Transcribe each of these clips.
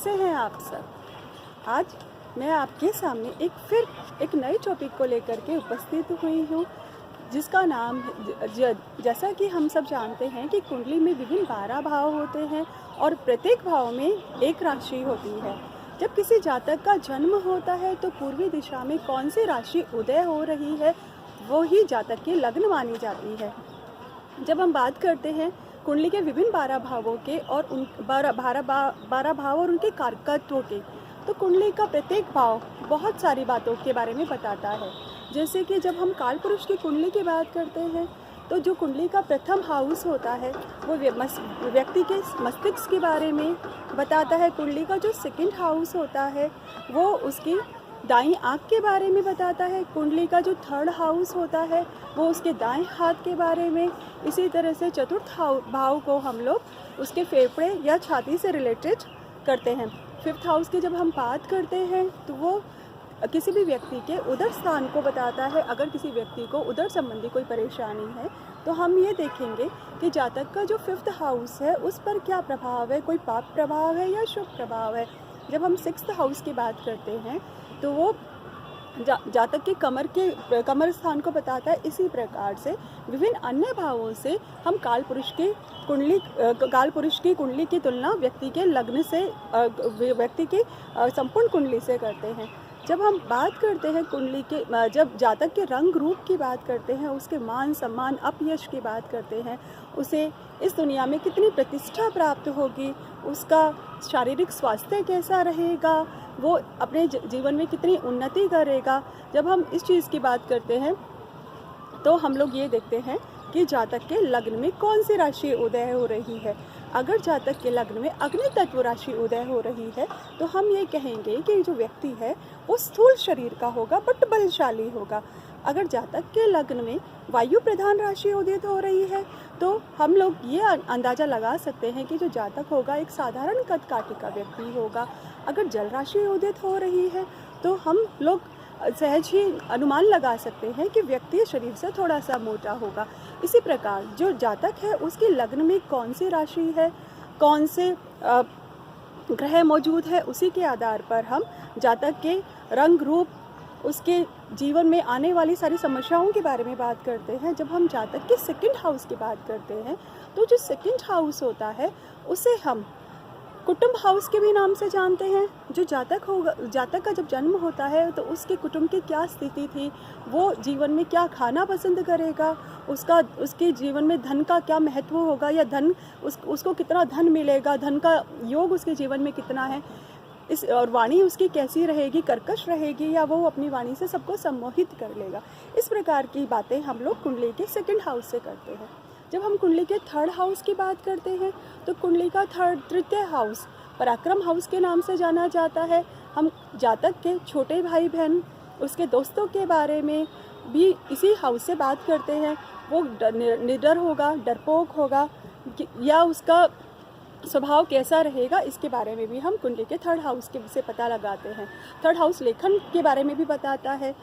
कैसे हैं आप सब। आज मैं आपके सामने एक नए टॉपिक को लेकर के उपस्थित हुई हूँ, जिसका नाम जैसा कि हम सब जानते हैं कि कुंडली में विभिन्न 12 भाव होते हैं और प्रत्येक भाव में एक राशि होती है। जब किसी जातक का जन्म होता है तो पूर्वी दिशा में कौन सी राशि उदय हो रही है वो ही जातक की लग्न मानी जाती है। जब हम बात करते हैं कुंडली के विभिन्न 12 भावों के और उन 12 भाव और उनके कारकत्वों के, तो कुंडली का प्रत्येक भाव बहुत सारी बातों के बारे में बताता है। जैसे कि जब हम काल पुरुष की कुंडली की बात करते हैं तो जो कुंडली का प्रथम हाउस होता है वो व्यक्ति के मस्तिष्क के बारे में बताता है। कुंडली का जो सेकंड हाउस होता है वो उसकी दाईं आँख के बारे में बताता है। कुंडली का जो थर्ड हाउस होता है वो उसके दाएं हाथ के बारे में। इसी तरह से चतुर्थ भाव को हम लोग उसके फेफड़े या छाती से रिलेटेड करते हैं। फिफ्थ हाउस की जब हम बात करते हैं तो वो किसी भी व्यक्ति के उदर स्थान को बताता है। अगर किसी व्यक्ति को उदर संबंधी कोई परेशानी है तो हम ये देखेंगे कि जातक का जो फिफ्थ हाउस है उस पर क्या प्रभाव है, कोई पाप प्रभाव है या शुभ प्रभाव है। जब हम सिक्स्थ हाउस की बात करते हैं तो वो जातक के कमर स्थान को बताता है। इसी प्रकार से विभिन्न अन्य भावों से हम काल पुरुष की कुंडली की तुलना व्यक्ति के लग्न से व्यक्ति की संपूर्ण कुंडली से करते हैं। जब हम बात करते हैं कुंडली के, जब जातक के रंग रूप की बात करते हैं, उसके मान सम्मान अपयश की बात करते हैं, उसे इस दुनिया में कितनी प्रतिष्ठा प्राप्त होगी, उसका शारीरिक स्वास्थ्य कैसा रहेगा, वो अपने जीवन में कितनी उन्नति करेगा। जब हम इस चीज़ की बात करते हैं तो हम लोग ये देखते हैं कि जातक के लग्न में कौन सी राशि उदय हो रही है। अगर जातक के लग्न में अग्नि तत्व राशि उदय हो रही है तो हम ये कहेंगे कि जो व्यक्ति है वो स्थूल शरीर का होगा बट बलशाली होगा। अगर जातक के लग्न में वायु प्रधान राशि उदित हो रही है तो हम लोग ये अंदाज़ा लगा सकते हैं कि जो जातक होगा एक साधारण कद काठी का व्यक्ति होगा। अगर जल राशि उदित हो रही है तो हम लोग सहज ही अनुमान लगा सकते हैं कि व्यक्ति शरीर से थोड़ा सा मोटा होगा। इसी प्रकार जो जातक है उसके लग्न में कौन सी राशि है, कौन से ग्रह मौजूद है, उसी के आधार पर हम जातक के रंग रूप, उसके जीवन में आने वाली सारी समस्याओं के बारे में बात करते हैं। जब हम जातक के सेकंड हाउस की बात करते हैं तो जो सेकंड हाउस होता है उसे हम कुटुंब हाउस के भी नाम से जानते हैं। जो जातक का जब जन्म होता है तो उसके कुटुंब की क्या स्थिति थी, वो जीवन में क्या खाना पसंद करेगा, उसके जीवन में धन का क्या महत्व होगा या उसको कितना धन मिलेगा, धन का योग उसके जीवन में कितना है, और वाणी उसकी कैसी रहेगी, कर्कश रहेगी या वो अपनी वाणी से सबको सम्मोहित कर लेगा। इस प्रकार की बातें हम लोग कुंडली के सेकंड हाउस से करते हैं। जब हम कुंडली के थर्ड हाउस की बात करते हैं तो कुंडली का तृतीय हाउस पराक्रम हाउस के नाम से जाना जाता है। हम जातक के छोटे भाई बहन, उसके दोस्तों के बारे में भी इसी हाउस से बात करते हैं। वो निडर होगा, डरपोक होगा या उसका स्वभाव कैसा रहेगा, इसके बारे में भी हम कुंडली के थर्ड हाउस के से पता लगाते हैं। थर्ड हाउस लेखन के बारे में भी बताता है।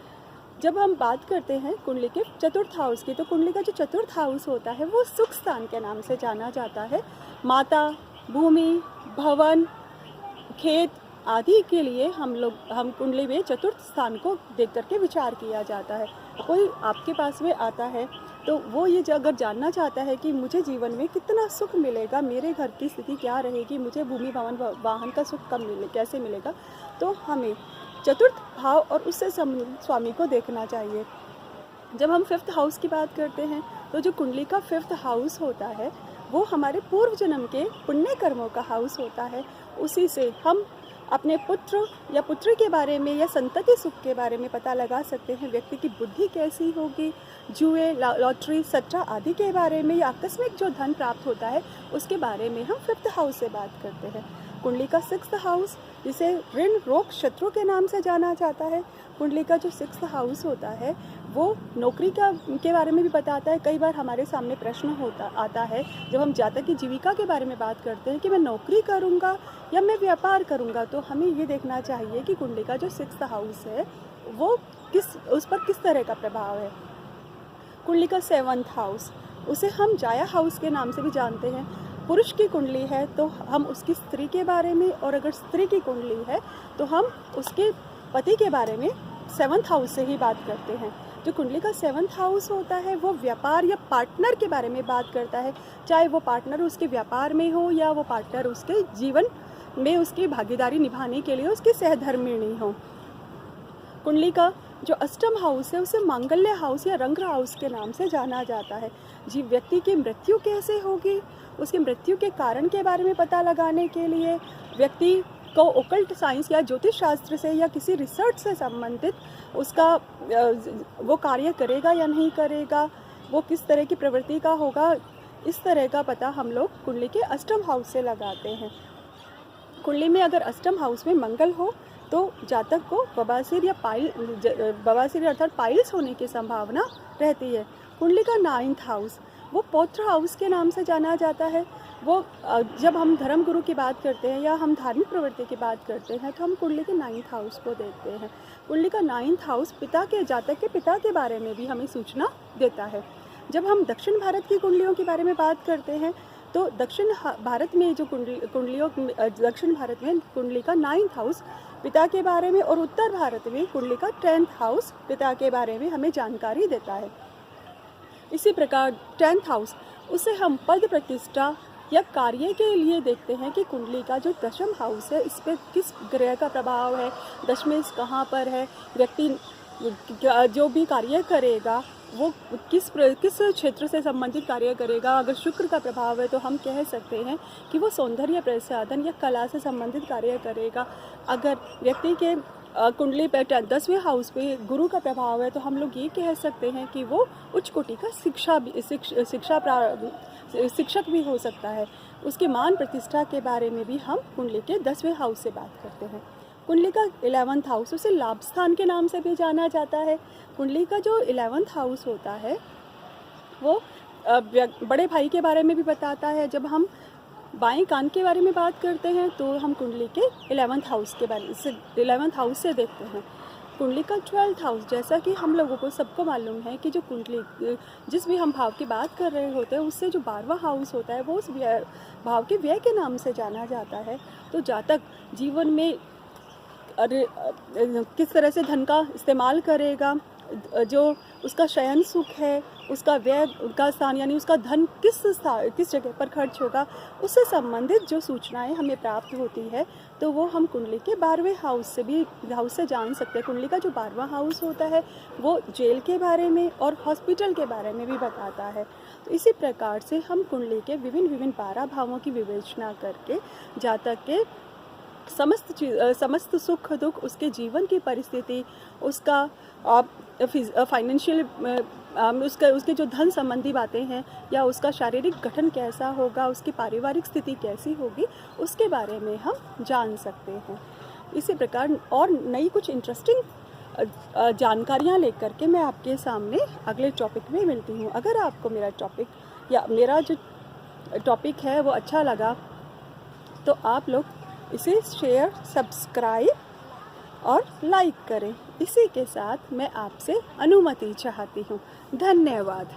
जब हम बात करते हैं कुंडली के चतुर्थ हाउस की तो कुंडली का जो चतुर्थ हाउस होता है वो सुख स्थान के नाम से जाना जाता है। माता, भूमि, भवन, खेत आदि के लिए हम कुंडली में चतुर्थ स्थान को देख करके विचार किया जाता है। कोई आपके पास में आता है तो वो ये अगर जानना चाहता है कि मुझे जीवन में कितना सुख मिलेगा, मेरे घर की स्थिति क्या रहेगी, मुझे भूमि, भवन, वाहन का सुख कैसे मिलेगा, तो हमें चतुर्थ भाव और उससे संबंधित स्वामी को देखना चाहिए। जब हम फिफ्थ हाउस की बात करते हैं तो जो कुंडली का फिफ्थ हाउस होता है वो हमारे पूर्व जन्म के पुण्य कर्मों का हाउस होता है। उसी से हम अपने पुत्र या पुत्री के बारे में या संतति सुख के बारे में पता लगा सकते हैं। व्यक्ति की बुद्धि कैसी होगी, जुए, लॉटरी, सट्टा आदि के बारे में या आकस्मिक जो धन प्राप्त होता है उसके बारे में हम फिफ्थ हाउस से बात करते हैं। कुंडली का सिक्स्थ हाउस, जिसे ऋण, रोग, शत्रु के नाम से जाना जाता है, कुंडली का जो सिक्स्थ हाउस होता है वो नौकरी के बारे में भी बताता है। कई बार हमारे सामने प्रश्न आता है जब हम जातक की जीविका के बारे में बात करते हैं कि मैं नौकरी करूंगा या मैं व्यापार करूंगा, तो हमें ये देखना चाहिए कि कुंडली का जो सिक्स्थ हाउस है वो उस पर किस तरह का प्रभाव है। कुंडली का सेवंथ हाउस, उसे हम जाया हाउस के नाम से भी जानते हैं। पुरुष की कुंडली है तो हम उसकी स्त्री के बारे में, और अगर स्त्री की कुंडली है तो हम उसके पति के बारे में 7th हाउस से ही बात करते हैं। जो कुंडली का 7th हाउस होता है वो व्यापार या पार्टनर के बारे में बात करता है, चाहे वो पार्टनर उसके व्यापार में हो या वो पार्टनर उसके जीवन में उसकी भागीदारी निभाने के लिए उसकी सहधर्मिणी हो। कुंडली का जो अष्टम हाउस है उसे मांगल्य हाउस या रंग हाउस के नाम से जाना जाता है। जी, व्यक्ति की मृत्यु कैसे होगी, उसकी मृत्यु के कारण के बारे में पता लगाने के लिए व्यक्ति को ओकल्ट साइंस या ज्योतिष शास्त्र से या किसी रिसर्च से संबंधित उसका वो कार्य करेगा या नहीं करेगा, वो किस तरह की प्रवृत्ति का होगा, इस तरह का पता हम लोग कुंडली के अष्टम हाउस से लगाते हैं। कुंडली में अगर अष्टम हाउस में मंगल हो तो जातक को बवासीर या बवासीर अर्थात पाइल्स होने की संभावना रहती है। कुंडली का 9th हाउस वो पौत्र हाउस के नाम से जाना जाता है। वो जब हम धर्म गुरु की बात करते हैं या हम धार्मिक प्रवृत्ति की बात करते हैं तो हम कुंडली के 9th हाउस को देखते हैं। कुंडली का 9th हाउस जातक के पिता के बारे में भी हमें सूचना देता है। जब हम दक्षिण भारत की कुंडलियों के बारे में बात करते हैं तो दक्षिण भारत में जो दक्षिण भारत में कुंडली का 9th हाउस पिता के बारे में, और उत्तर भारत में कुंडली का 10th हाउस पिता के बारे में हमें जानकारी देता है। इसी प्रकार 10th हाउस उसे हम पद प्रतिष्ठा या कार्य के लिए देखते हैं कि कुंडली का जो दशम हाउस है इस पर किस ग्रह का प्रभाव है, दशमेश कहाँ पर है, व्यक्ति जो भी कार्य करेगा वो किस क्षेत्र से संबंधित कार्य करेगा। अगर शुक्र का प्रभाव है तो हम कह सकते हैं कि वो सौंदर्य प्रसाधन या कला से संबंधित कार्य करेगा। अगर व्यक्ति के कुंडली पे 10वें हाउस पे गुरु का प्रभाव है तो हम लोग ये कह सकते हैं कि वो उच्च कोटि का शिक्षक भी हो सकता है। उसके मान प्रतिष्ठा के बारे में भी हम कुंडली के 10वें हाउस से बात करते हैं। कुंडली का 11th हाउस उसे लाभ स्थान के नाम से भी जाना जाता है। कुंडली का जो 11th हाउस होता है वो बड़े भाई के बारे में भी बताता है। जब हम बाएं कान के बारे में बात करते हैं तो हम कुंडली के 11th हाउस के बारे से 11th हाउस से देखते हैं। कुंडली का 12th हाउस, जैसा कि हम लोगों को सबको मालूम है कि जो कुंडली जिस भी हम भाव की बात कर रहे होते हैं उससे जो 12वां हाउस होता है वो उस भाव के व्यय के नाम से जाना जाता है। तो जातक जीवन में किस तरह से धन का इस्तेमाल करेगा, जो उसका शयन सुख है, उसका व्यय का स्थान यानी उसका धन किस जगह पर खर्च होगा, उससे संबंधित जो सूचनाएं हमें प्राप्त होती है तो वो हम कुंडली के 12वें हाउस से जान सकते हैं। कुंडली का जो 12वां हाउस होता है वो जेल के बारे में और हॉस्पिटल के बारे में भी बताता है। तो इसी प्रकार से हम कुंडली के विभिन्न 12 भावों की विवेचना करके जातक के समस्त सुख दुख, उसके जीवन की परिस्थिति, उसका फाइनेंशियल उसके जो धन संबंधी बातें हैं या उसका शारीरिक गठन कैसा होगा, उसकी पारिवारिक स्थिति कैसी होगी, उसके बारे में हम जान सकते हैं। इसी प्रकार और नई कुछ इंटरेस्टिंग जानकारियाँ लेकर के मैं आपके सामने अगले टॉपिक में मिलती हूँ। अगर आपको मेरा टॉपिक या मेरा जो टॉपिक है वो अच्छा लगा तो आप लोग इसे शेयर, सब्सक्राइब और लाइक करें। इसी के साथ मैं आपसे अनुमति चाहती हूँ। धन्यवाद।